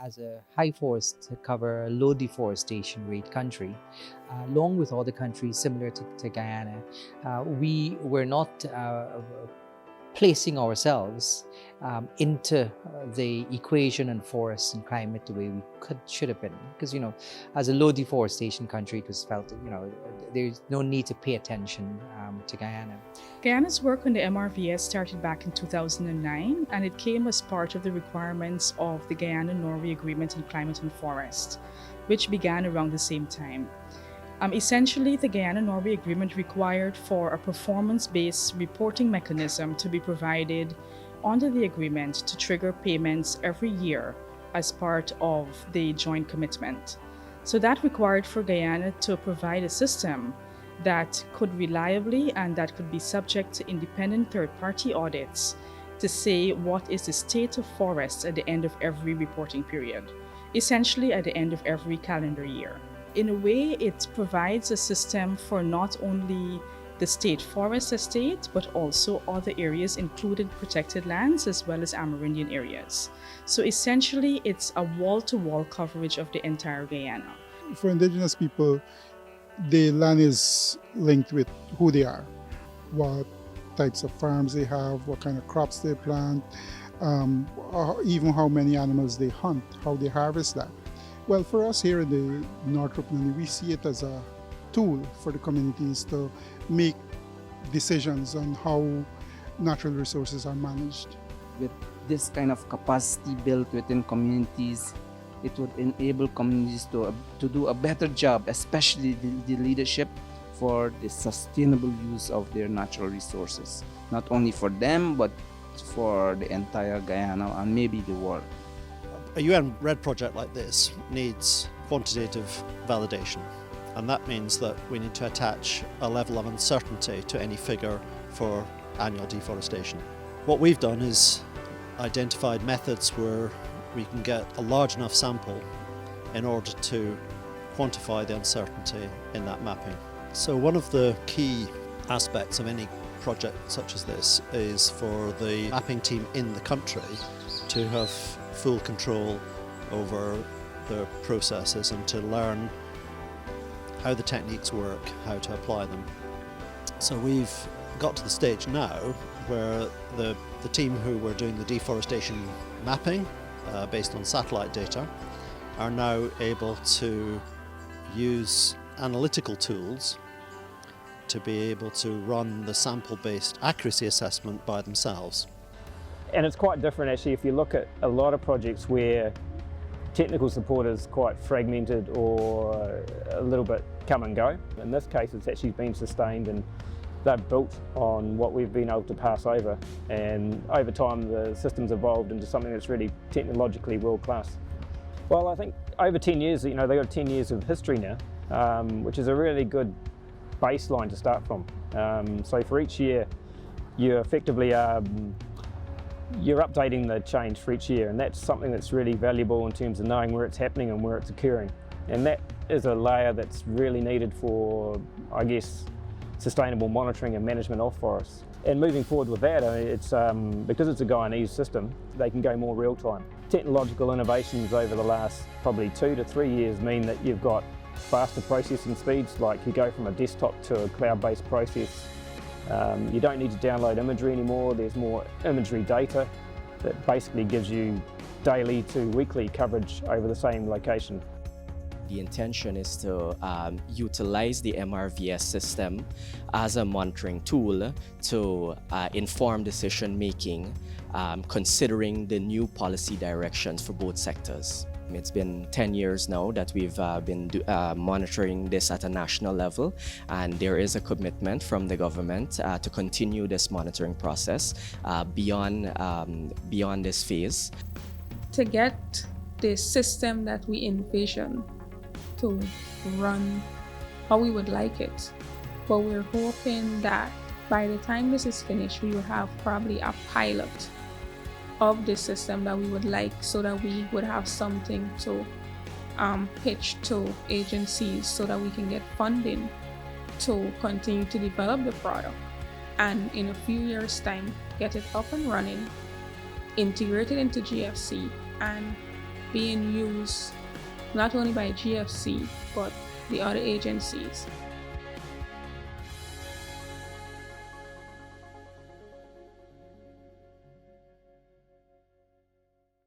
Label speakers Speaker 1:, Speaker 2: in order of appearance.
Speaker 1: as a high forest cover, low deforestation rate country, along with other countries similar to Guyana, we were not placing ourselves into the equation and forests and climate the way we should have been. Because, as a low deforestation country, it was felt that, there's no need to pay attention to Guyana.
Speaker 2: Guyana's work on the MRVS started back in 2009, and it came as part of the requirements of the Guyana-Norway Agreement on Climate and Forest, which began around the same time. Essentially, the Guyana-Norway Agreement required for a performance-based reporting mechanism to be provided under the agreement to trigger payments every year as part of the joint commitment. So that required for Guyana to provide a system that could reliably and that could be subject to independent third-party audits to say what is the state of forests at the end of every reporting period, essentially at the end of every calendar year. In a way, it provides a system for not only the state forest estate, but also other areas, including protected lands as well as Amerindian areas. So essentially, it's a wall-to-wall coverage of the entire Guyana.
Speaker 3: For indigenous people, the land is linked with who they are, what types of farms they have, what kind of crops they plant, even how many animals they hunt, how they harvest that. Well, for us here in the Northrop Nunny, we see it as a tool for the communities to make decisions on how natural resources are managed.
Speaker 4: With this kind of capacity built within communities, it would enable communities to do a better job, especially the leadership, for the sustainable use of their natural resources. Not only for them, but for the entire Guyana and maybe the world.
Speaker 5: A UN RED project like this needs quantitative validation, and that means that we need to attach a level of uncertainty to any figure for annual deforestation. What we've done is identified methods where we can get a large enough sample in order to quantify the uncertainty in that mapping. So one of the key aspects of any project such as this is for the mapping team in the country to have full control over the processes and to learn how the techniques work, how to apply them. So we've got to the stage now where the team who were doing the deforestation mapping based on satellite data are now able to use analytical tools to be able to run the sample-based accuracy assessment by themselves.
Speaker 6: And it's quite different actually if you look at a lot of projects where technical support is quite fragmented or a little bit come and go. In this case it's actually been sustained and they're built on what we've been able to pass over, and over time the system's evolved into something that's really technologically world class. Well, I think over 10 years, they've got 10 years of history now, which is a really good baseline to start from. So for each year you effectively you're updating the change for each year, and that's something that's really valuable in terms of knowing where it's happening and where it's occurring. And that is a layer that's really needed for, I guess, sustainable monitoring and management of forests. And moving forward with that, it's because it's a Guyanese system, they can go more real time. Technological innovations over the last probably 2 to 3 years mean that you've got faster processing speeds, like you go from a desktop to a cloud-based process. You don't need to download imagery anymore. There's more imagery data that basically gives you daily to weekly coverage over the same location.
Speaker 7: The intention is to utilize the MRVS system as a monitoring tool to inform decision making, considering the new policy directions for both sectors. It's been 10 years now that we've been monitoring this at a national level, and there is a commitment from the government to continue this monitoring process beyond this phase.
Speaker 8: To get the system that we envision to run how we would like it, but we're hoping that by the time this is finished, we will have probably a pilot of the system that we would like, so that we would have something to pitch to agencies so that we can get funding to continue to develop the product, and in a few years time get it up and running, integrated into GFC, and being used not only by GFC but the other agencies.